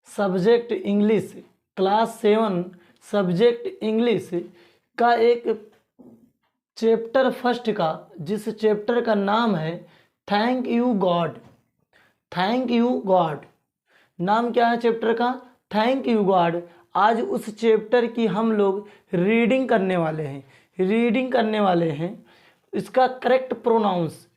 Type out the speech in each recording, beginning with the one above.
Subject English, class 7 subject English का एक chapter first का, जिस चैप्टर का नाम है thank you God. Thank you God नाम क्या है चैप्टर का? Thank you God. आज उस चैप्टर की हम लोग रीडिंग करने वाले हैं। इसका करेक्ट प्रोनाउंस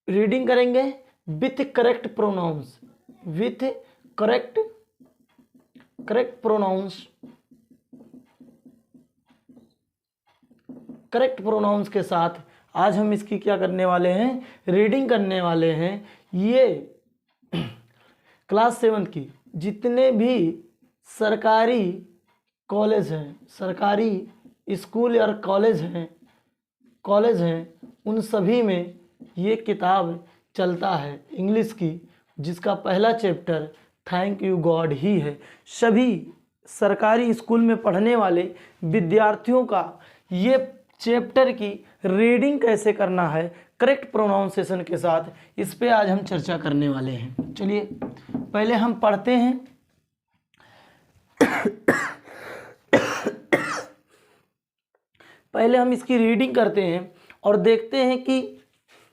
रीडिंग करेंगे with correct pronounce, correct pronounce के साथ आज हम इसकी क्या करने वाले हैं? रीडिंग करने वाले हैं। ये क्लास 7 की जितने भी सरकारी कॉलेज हैं, सरकारी स्कूल और कॉलेज हैं, उन सभी में ये किताब चलता है इंग्लिश की, जिसका पहला चैप्टर थैंक यू गॉड ही है। सभी सरकारी स्कूल में पढ़ने वाले विद्यार्थियों का ये चैप्टर की रीडिंग कैसे करना है करेक्ट प्रोनाउंसिएशन के साथ, इस पे आज हम चर्चा करने वाले हैं। चलिए पहले हम पढ़ते हैं। पहले हम इसकी रीडिंग करते हैं और देखते हैं कि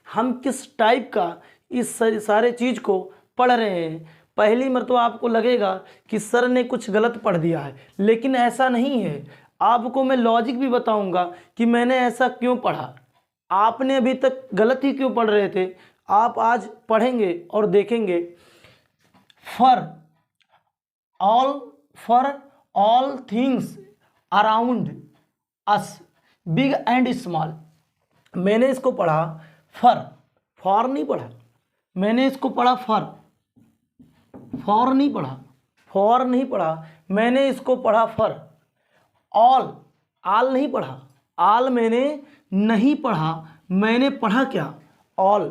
हम किस टाइप का इस सारे चीज़ को पढ़ रहे हैं। पहली मर्तबा आपको लगेगा कि सर ने कुछ गलत पढ़ दिया है, लेकिन ऐसा नहीं है। आपको मैं लॉजिक भी बताऊंगा कि मैंने ऐसा क्यों पढ़ा। आपने अभी तक गलत ही क्यों पढ़ रहे थे, आप आज पढ़ेंगे और देखेंगे। For all things around us big and small. मैंने इसको पढ़ा फॉर नहीं पढ़ा, मैंने इसको पढ़ा फॉर नहीं पढ़ा, मैंने इसको पढ़ा फॉर। ऑल नहीं पढ़ा, ऑल मैंने नहीं पढ़ा, मैंने पढ़ा क्या? ऑल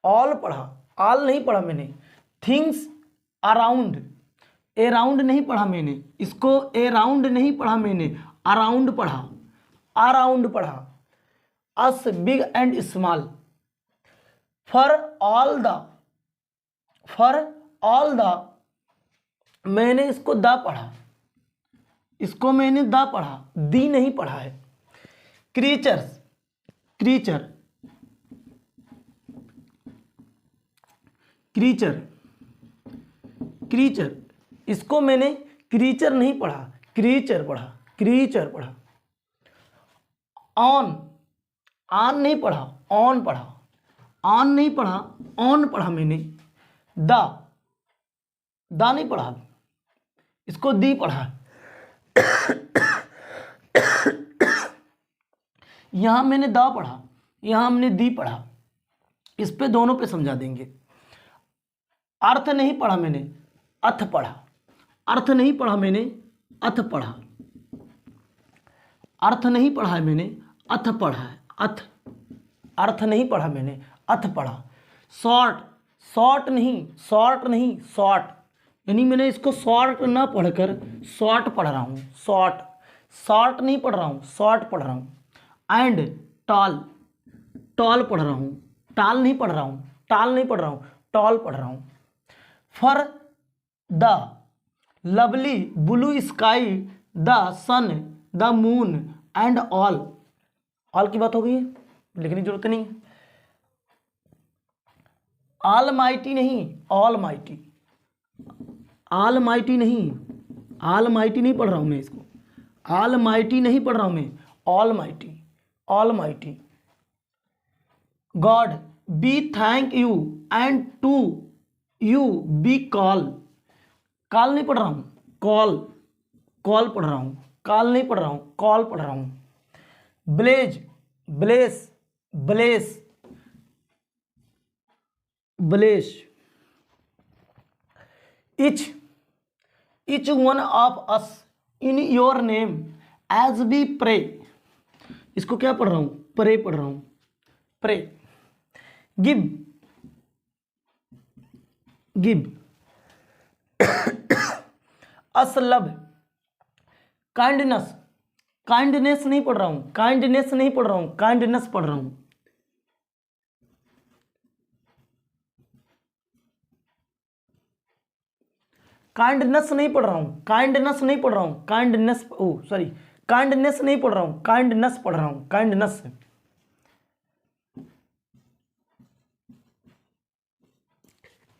पढ़ा, ऑल नहीं पढ़ा मैंने। थिंग्स अराउंड नहीं पढ़ा मैंने, इसको अराउंड नहीं पढ़ा मैंने, अराउंड पढ़ा। As big and small. For all the मैंने इसको द पढ़ा, इसको मैंने द पढ़ा, दी नहीं पढ़ा है। क्रीचर इसको मैंने क्रीचर नहीं पढ़ा, क्रीचर पढ़ा। ऑन नहीं पढ़ा, ऑन पढ़ा मैंने। द नहीं पढ़ा, इसको दी पढ़ा। यहां मैंने द पढ़ा, यहां हमने दी पढ़ा। इस पे दोनों पे समझा देंगे। अर्थ नहीं पढ़ा मैंने, अर्थ पढ़ा। अर्थ नहीं पढ़ा मैंने, अर्थ पढ़ा। अर्थ नहीं पढ़ा है मैंने, अर्थ पढ़ा है। अर्थ नहीं पढ़ा मैंने, अर्थ पढ़ा। शॉर्ट नहीं, यानी मैंने इसको शॉर्ट ना पढ़कर शॉर्ट पढ़ रहा हूँ। शॉर्ट नहीं पढ़ रहा हूँ, शॉर्ट पढ़ रहा हूँ। एंड टॉल पढ़ रहा हूँ, टाल नहीं पढ़ रहा हूँ, टॉल पढ़ रहा हूँ। For the lovely blue sky, the sun, the moon and all की बात हो गई है, लिखने की जरूरत नहीं है। ऑल माइटी नहीं, ऑल माइटी नहीं पढ़ रहा हूं मैं इसको। ऑल माइटी नहीं पढ़ रहा हूं मैं, almighty. God be thank you and to you be call नहीं पढ़ रहा हूं, कॉल पढ़ रहा हूं, कॉल नहीं पढ़ रहा हूं, कॉल पढ़ रहा हूं। Bless each one of us in your name as we pray। इसको क्या पढ़ रहा हूं? प्रे पढ़ रहा हूं, pray. Give us love, kindness नहीं पढ़ रहा हूं, काइंडनेस पढ़ रहा हूं। काइंडनेस नहीं पढ़ रहा हूँ, काइंडनेस नहीं पढ़ रहा हूँ, काइंडनेस, ओ सॉरी, काइंडनेस नहीं पढ़ रहा हूँ, काइंडनेस पढ़ रहा हूँ, काइंडनेस।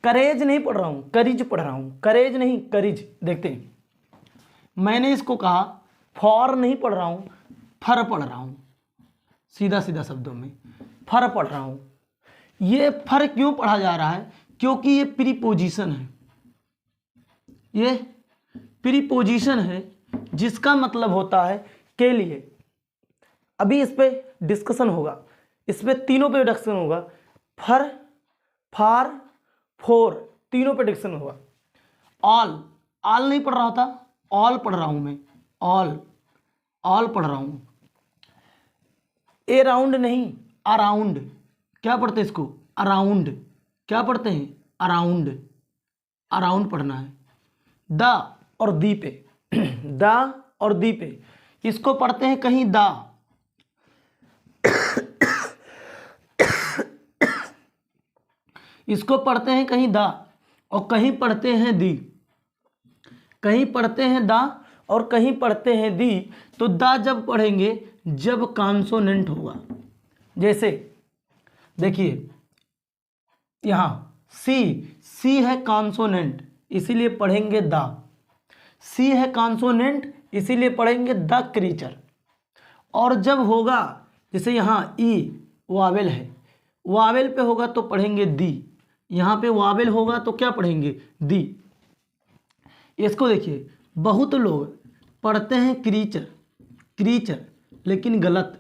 करेज नहीं पढ़ रहा हूँ, करीज पढ़ रहा हूँ, करेज नहीं करीज। देखते हैं, मैंने इसको कहा फॉर नहीं पढ़ रहा हूँ, फर पढ़ रहा हूँ, सीधा सीधा शब्दों में फर पढ़ रहा हूँ। ये फर क्यों पढ़ा जा रहा है? क्योंकि ये प्रीपोजिशन है, ये प्रीपोजिशन है, जिसका मतलब होता है के लिए। अभी इस पे डिस्कशन होगा, इस पे तीनों पे डिस्कशन होगा, फर, फार, फोर, तीनों पे डिस्कशन होगा। ऑल, ऑल नहीं पढ़ रहा था, ऑल पढ़ रहा हूं मैं, ऑल, ऑल पढ़ रहा हूं। ए राउंड नहीं, अराउंड। क्या पढ़ते हैं इसको? अराउंड। क्या पढ़ते हैं? अराउंड, अराउंड पढ़ना है। द और दी पे, द और दी पे, इसको पढ़ते हैं कहीं दा, इसको पढ़ते हैं कहीं दा, और कहीं पढ़ते हैं दी, कहीं पढ़ते हैं दा और कहीं पढ़ते हैं दी। तो दा जब पढ़ेंगे जब कॉन्सोनेंट होगा। जैसे देखिए यहाँ सी, सी है कॉन्सोनेंट, इसीलिए पढ़ेंगे दा। सी है कॉन्सोनेंट, इसीलिए पढ़ेंगे द क्रीचर। और जब होगा, जैसे यहाँ ई वावेल है, वावेल पे होगा तो पढ़ेंगे दी, यहाँ पे वावेल होगा तो क्या पढ़ेंगे? दी। इसको देखिए, बहुत लोग पढ़ते हैं क्रीचर, क्रीचर, लेकिन गलत।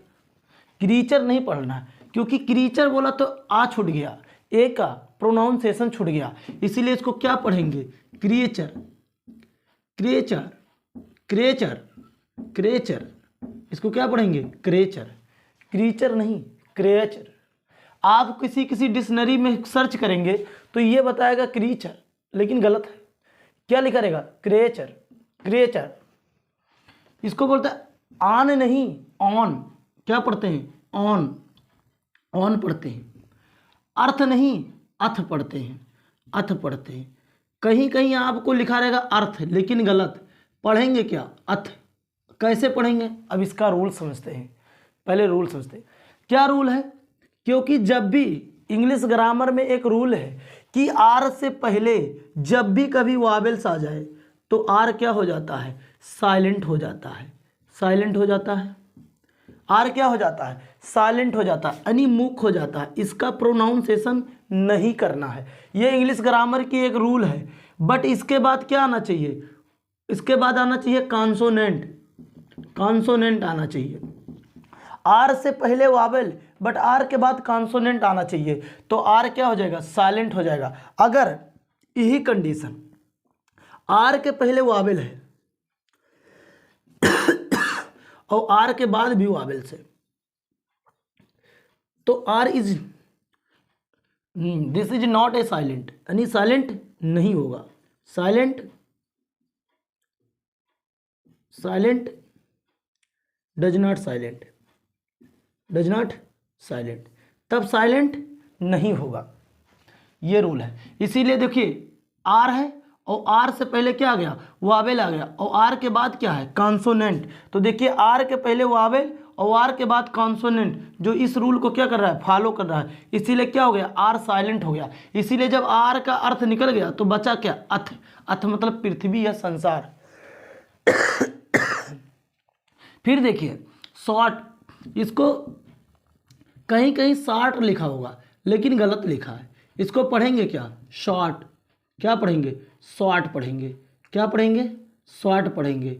क्रीचर नहीं पढ़ना है, क्योंकि क्रीचर बोला तो आ छूट गया, ए का प्रोनाउंसिएशन छूट गया, इसीलिए इसको क्या पढ़ेंगे? Creature, creature, creature, creature. इसको क्या पढ़ेंगे? क्रिएचर, क्रीचर नहीं, क्रिएचर। आप किसी किसी डिक्शनरी में सर्च करेंगे तो ये बताएगा क्रीचर, लेकिन गलत है। क्या लिखा रहेगा? Creature, creature. इसको बोलते हैं ऑन नहीं, ऑन। क्या पढ़ते हैं? ऑन, ऑन पढ़ते हैं। अर्थ नहीं, अथ पढ़ते हैं, अथ पढ़ते हैं। कहीं कहीं आपको लिखा रहेगा अर्थ, लेकिन गलत। पढ़ेंगे क्या? अथ। कैसे पढ़ेंगे? अब इसका रूल समझते हैं, पहले रूल समझते हैं। क्या रूल है? क्योंकि जब भी इंग्लिश ग्रामर में एक रूल है कि आर से पहले जब भी कभी वावेल्स आ जाए तो आर क्या हो जाता है? साइलेंट हो जाता है, साइलेंट हो जाता है। आर क्या हो जाता है? साइलेंट हो जाता है, यानी मूक हो जाता है। इसका प्रोनाउंसिएशन नहीं करना है, ये इंग्लिश ग्रामर की एक रूल है। बट इसके बाद क्या आना चाहिए? इसके बाद आना चाहिए कॉन्सोनेंट, कॉन्सोनेंट आना चाहिए। आर से पहले वावेल, बट आर के बाद कॉन्सोनेंट आना चाहिए, तो आर क्या हो जाएगा? साइलेंट हो जाएगा। अगर यही कंडीशन आर के पहले वावेल है और आर के बाद भी वावेल से, तो R is, this is not a silent, यानी साइलेंट नहीं होगा। Silent, silent, does not silent, does not silent, तब साइलेंट नहीं होगा। ये रूल है। इसीलिए देखिए आर है और आर से पहले क्या आ गया? वावेल आ गया, और आर के बाद क्या है? कॉन्सोनेंट। तो देखिए आर के पहले वावेल और आर के बाद कॉन्सोनेंट, जो इस रूल को क्या कर रहा है? फॉलो कर रहा है। इसीलिए क्या हो गया? आर साइलेंट हो गया। इसीलिए जब आर का अर्थ निकल गया तो बचा क्या? अथ। अथ मतलब पृथ्वी या संसार। फिर देखिए शॉर्ट, इसको कहीं कहीं शॉर्ट लिखा होगा लेकिन गलत लिखा है। इसको पढ़ेंगे क्या? शॉर्ट। क्या पढ़ेंगे? शॉर्ट पढ़ेंगे। क्या पढ़ेंगे? शॉर्ट पढ़ेंगे,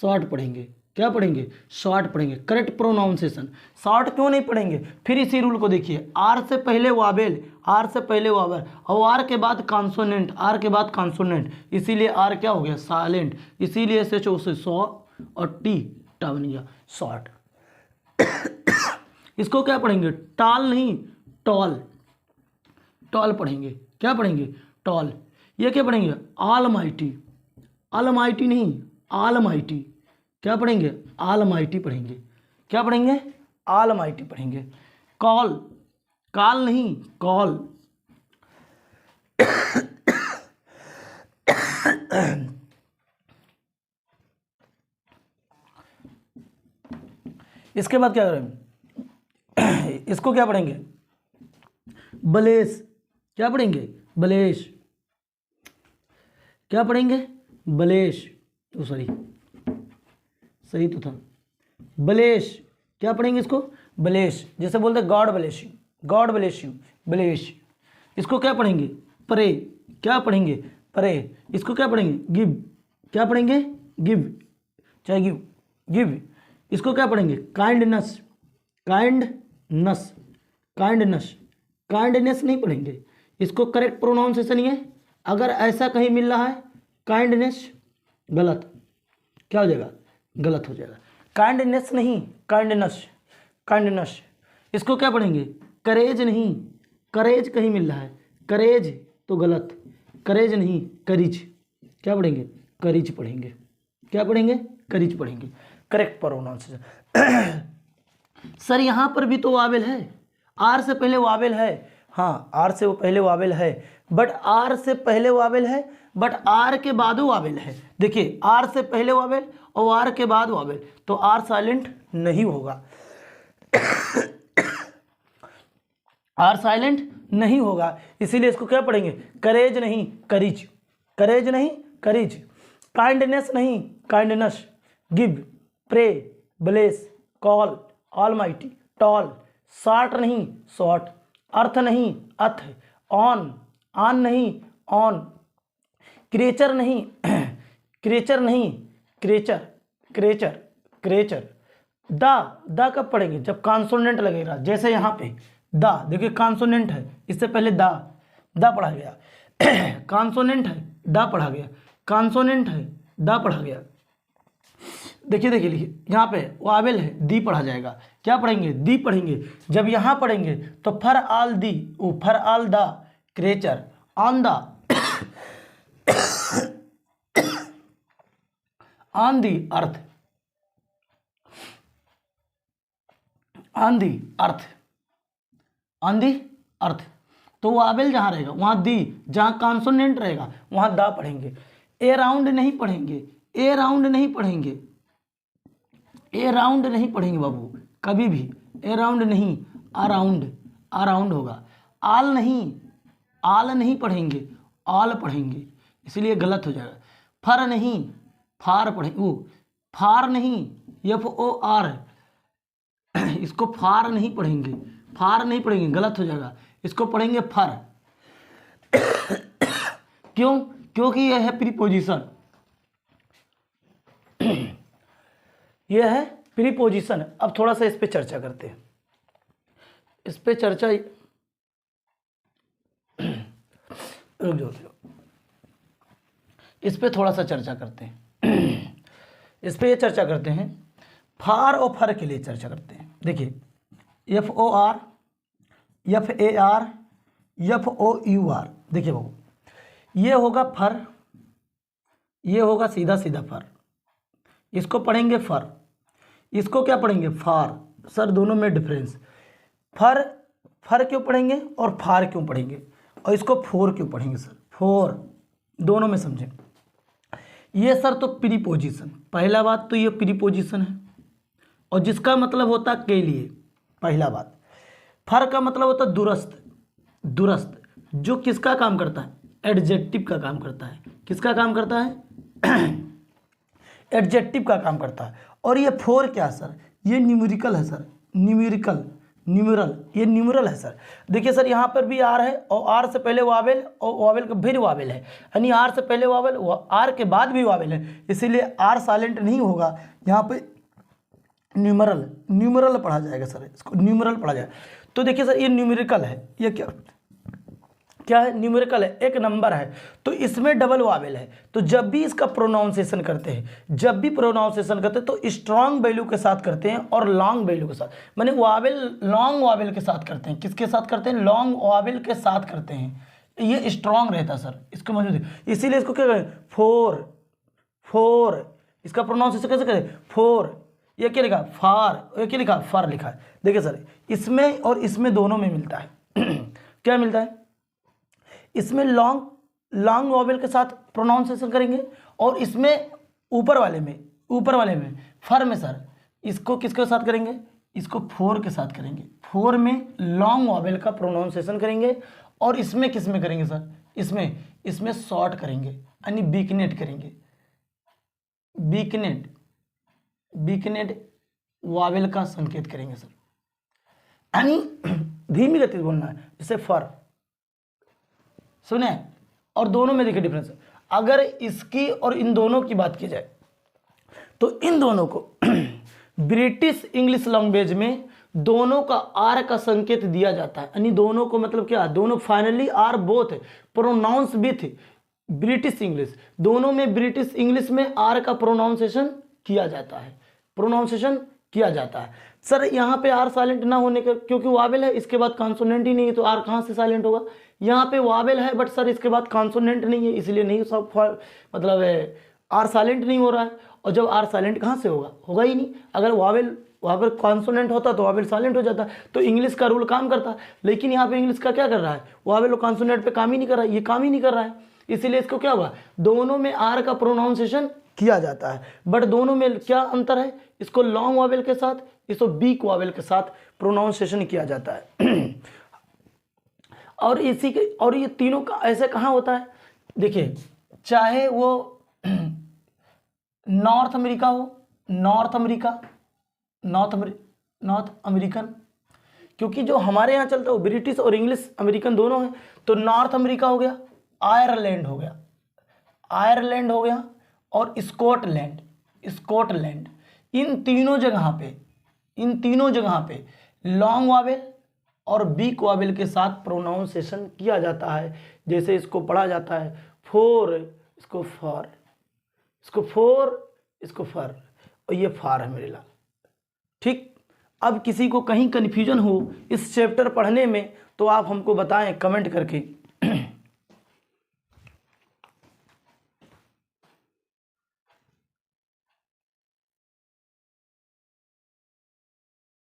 शॉर्ट पढ़ेंगे। क्या पढ़ेंगे? शॉर्ट पढ़ेंगे। Correct pronunciation. शॉर्ट क्यों नहीं पढ़ेंगे? फिर इसी रूल को देखिए, आर से पहले वावेल, आर से पहले वावेल और आर के बाद कॉन्सोनेंट, आर के बाद कॉन्सोनेंट, इसीलिए आर क्या हो गया? साइलेंट। इसीलिए एस एच ओ से सौ और टी टा बन गया, शॉर्ट। इसको क्या पढ़ेंगे? टॉल नहीं, टॉल, टॉल पढ़ेंगे। क्या पढ़ेंगे? टॉल। ये क्या पढ़ेंगे? ऑलमाइटी, ऑलमाइटी नहीं, ऑलमाइटी। क्या पढ़ेंगे? ऑलमाइटी पढ़ेंगे। क्या पढ़ेंगे? ऑलमाइटी पढ़ेंगे। कॉल, कॉल नहीं, कॉल। इसके बाद क्या करें, इसको क्या पढ़ेंगे, बलेश। क्या पढ़ेंगे, बलेश। क्या पढ़ेंगे, बलेश। तो सही तो था, बलेश। क्या पढ़ेंगे इसको, बलेश। जैसे बोलते God bless you, God bless you, Balesh. इसको क्या पढ़ेंगे, प्रे। क्या पढ़ेंगे, प्रे। इसको क्या पढ़ेंगे, गिव। क्या पढ़ेंगे, गिव, चाहे गिव, गिव। इसको क्या पढ़ेंगे, काइंडनेस, काइंडनेस, काइंडनेस, काइंडनेस नहीं पढ़ेंगे। इसको करेक्ट प्रोनाउंसिएशन है, अगर ऐसा कहीं मिल रहा है काइंडनेस, गलत। क्या हो जाएगा, गलत हो जाएगा। काइंडनेस नहीं, काइंडनेस, काइंडनेस। इसको क्या पढ़ेंगे, करेज नहीं, करेज कहीं मिल रहा है, करेज तो गलत, करेज नहीं, करीज। क्या पढ़ेंगे, करीज पढ़ेंगे। क्या पढ़ेंगे, करीज पढ़ेंगे, करेक्ट प्रोनाउंसिएशन। सर यहाँ पर भी तो वावेल है, आर से पहले वावेल है। हाँ, आर से वो पहले वावेल है, बट आर से पहले वावेल है, बट आर के बाद वावेल है। देखिए, आर से पहले वावेल और आर के बाद वावेल, तो आर साइलेंट नहीं होगा। आर साइलेंट नहीं होगा, इसीलिए इसको क्या पढ़ेंगे, करेज नहीं, करीज, करेज नहीं, करीज। काइंडनेस नहीं, kindness. Give, pray, bless, call, almighty, tall. Short नहीं, शॉर्ट। अर्थ नहीं, अथ। ऑन, ऑन नहीं, ऑन। क्रेचर नहीं, क्रेचर नहीं, क्रेचर, क्रेचर, क्रेचर। द कब पढ़ेंगे, जब कॉन्सोनेंट लगेगा। जैसे यहाँ पे द, देखिए कॉन्सोनेंट है, इससे पहले द पढ़ा गया। कॉन्सोनेंट है, द पढ़ा गया। कॉन्सोनेंट है, द पढ़ा गया। देखिए देखिए लिखिए, यहाँ पे वावेल है, दी पढ़ा जाएगा। क्या पढ़ेंगे, दी पढ़ेंगे। जब यहाँ पढ़ेंगे तो for all the, for all the creature, on the, on the earth, on the earth, on the earth. तो वावेल जहाँ रहेगा वहाँ दी, जहाँ कॉन्सोनेंट रहेगा वहाँ दा पढ़ेंगे। ए राउंड नहीं पढ़ेंगे, ए राउंड नहीं पढ़ेंगे, ए राउंड नहीं पढ़ेंगे बाबू कभी भी। ए राउंड नहीं, अराउंड, अराउंड होगा। आल नहीं, आल नहीं पढ़ेंगे, ऑल पढ़ेंगे, इसलिए गलत हो जाएगा। फर नहीं, फार पढ़ेंगे। फार नहीं, एफ ओ आर, इसको फार नहीं पढ़ेंगे, फार नहीं पढ़ेंगे, गलत हो जाएगा। इसको पढ़ेंगे फर। क्यों, क्योंकि यह है प्रीपोजिशन, यह है प्रीपोजिशन। अब थोड़ा सा इस पे चर्चा करते हैं, इस पे चर्चा, रुक जाओ, इस पे थोड़ा सा चर्चा करते हैं। इस पे ये चर्चा करते हैं, फार और फर के लिए चर्चा करते हैं। देखिए, F O R, F A R, F O U R. देखिए बाबू, ये होगा फर, ये होगा सीधा सीधा फर, इसको पढ़ेंगे फर। इसको क्या पढ़ेंगे, फार। सर दोनों में डिफरेंस, फर, फर क्यों पढ़ेंगे और फार क्यों पढ़ेंगे, और इसको फोर क्यों पढ़ेंगे सर, फोर, दोनों में समझें। ये सर तो प्रीपोजिशन, पहला बात तो ये प्रीपोजिशन है, और जिसका मतलब होता है के लिए, पहला बात। फर का मतलब होता है दुरस्त, दुरस्त, जो किसका काम करता है, एडजेक्टिव का काम करता है। किसका काम करता है, एडजेक्टिव का काम करता है। और ये फोर क्या सर, ये न्यूमेरिकल है सर, न्यूमेरिकल, न्यूमरल, ये न्यूमरल है सर। देखिए सर, यहाँ पर भी आर है, और आर से पहले वावेल, और वावेल का फिर वावेल है, यानी आर से पहले वावेल, आर के बाद भी वावेल है, इसीलिए आर साइलेंट नहीं होगा। यहाँ पे न्यूमरल, न्यूमरल पढ़ा जाएगा सर, इसको न्यूमरल पढ़ा जाएगा। तो देखिए सर, ये न्यूमेरिकल है, ये क्या क्या है, न्यूमेरिकल है, एक नंबर है, तो इसमें डबल वावेल है। तो जब भी इसका प्रोनाउंसिएशन करते हैं, जब भी प्रोनाउंसिएशन करते हैं तो स्ट्रॉन्ग वैल्यू के साथ करते हैं और लॉन्ग वैल्यू के साथ, माने वावेल लॉन्ग वावेल के साथ करते हैं। किसके साथ करते हैं, लॉन्ग वावेल के साथ करते हैं, ये स्ट्रॉन्ग रहता है सर, इसको मौजूद, इसीलिए इसको क्या करें, फोर, फोर। इसका प्रोनाउंसिएशन कैसे करें, फोर। ये क्या लिखा, फार, ये क्या लिखा, फर लिखा है। देखिए सर, इसमें और इसमें दोनों में मिलता है। क्या मिलता है, इसमें लॉन्ग वॉवेल के साथ प्रोनाउंसिएशन करेंगे, और इसमें ऊपर वाले में फर में सर, इसको किसके साथ करेंगे, इसको फोर के साथ करेंगे, फोर में लॉन्ग वॉवेल का प्रोनाउंसिएशन करेंगे, और इसमें किस में करेंगे सर, इसमें शॉर्ट करेंगे, यानी बीकनेट करेंगे, बीकनेट वॉवेल का संकेत करेंगे सर, यानी धीमी गति से बोलना है, जैसे फर, सुने। और दोनों में देखिए डिफरेंस, अगर इसकी और इन दोनों की बात की जाए तो इन दोनों को ब्रिटिश इंग्लिश लैंग्वेज में दोनों का आर का संकेत दिया जाता है, यानी दोनों को मतलब क्या, दोनों finally R both pronounce with British English, दोनों में ब्रिटिश इंग्लिश में आर का प्रोनाउंसिएशन किया जाता है, सर यहाँ पे आर साइलेंट ना होने का, क्योंकि वावेल है, इसके बाद कॉन्सोनेंट ही नहीं है, तो आर कहाँ से साइलेंट होगा। यहाँ पे वावेल है बट सर इसके बाद कॉन्सोनेंट नहीं है, इसलिए नहीं सब मतलब आर साइलेंट नहीं हो रहा है। और जब आर साइलेंट कहाँ से होगा ही नहीं। अगर वावेल वहाँ पर कॉन्सोनेंट होता तो वावेल साइलेंट हो जाता, तो इंग्लिश का रूल काम करता। लेकिन यहाँ पे इंग्लिश का क्या कर रहा है, वावेल और कॉन्सोनेंट पे काम ही नहीं कर रहा है, ये काम ही नहीं कर रहा है, इसीलिए इसको क्या हुआ, दोनों में आर का प्रोनाउंसिएशन किया जाता है। बट दोनों में क्या अंतर है, इसको लॉन्ग वावेल के साथ, इसको वीक वावेल के साथ प्रोनाउंसिएशन किया जाता है। और ये तीनों का ऐसे कहाँ होता है, देखिए चाहे वो नॉर्थ अमेरिका हो, नॉर्थ अमेरिकन, क्योंकि जो हमारे यहाँ चलता है वो ब्रिटिश और इंग्लिश अमेरिकन दोनों हैं, तो नॉर्थ अमेरिका हो गया, आयरलैंड हो गया और स्कॉटलैंड, इन तीनों जगह पे लॉन्ग वावेल और वीक वावेल के साथ प्रोनाउंसिएशन किया जाता है। जैसे इसको पढ़ा जाता है फोर, इसको फर, और ये फार है मेरे लाल, ठीक। अब किसी को कहीं कन्फ्यूजन हो इस चैप्टर पढ़ने में तो आप हमको बताएं कमेंट करके।